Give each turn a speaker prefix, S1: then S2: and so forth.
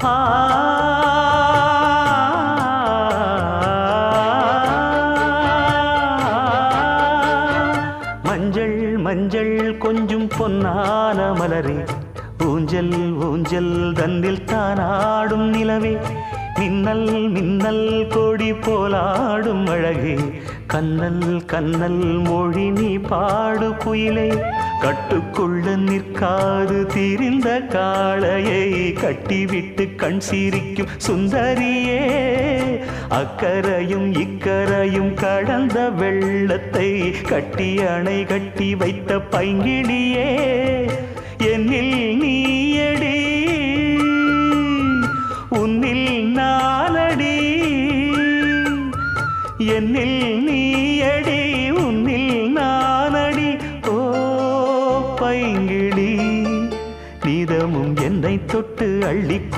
S1: ஆ மஞ்சள் மஞ்சள் கொஞ்சம் பொன்னான மலரே ஊஞ்சல் ஊஞ்சல் தன்னில் தானாடும் நிலவே மின்னல் மின்னல் கொடி போலாடும் அழகே கண்ணல் கண்ணல் மொழி நீ பாடு குயிலே கட்டுக்குள்ள நிற்காது தீரிந்த காளையை கட்டிவிட்டு கண் சிரிக்கும் சுந்தரியே அக்கரையும் இக்கரையும் கடந்த வெள்ளத்தை கட்டி அணை கட்டி வைத்த பைங்கிளியே என்னில் நீயடி உன்னில் நானடி என்னில் நீயடி உன்னில் நானடி ஓ பைங்கிளி நீதமும் என்னை தொட்டு அள்ளிக்கொண்டு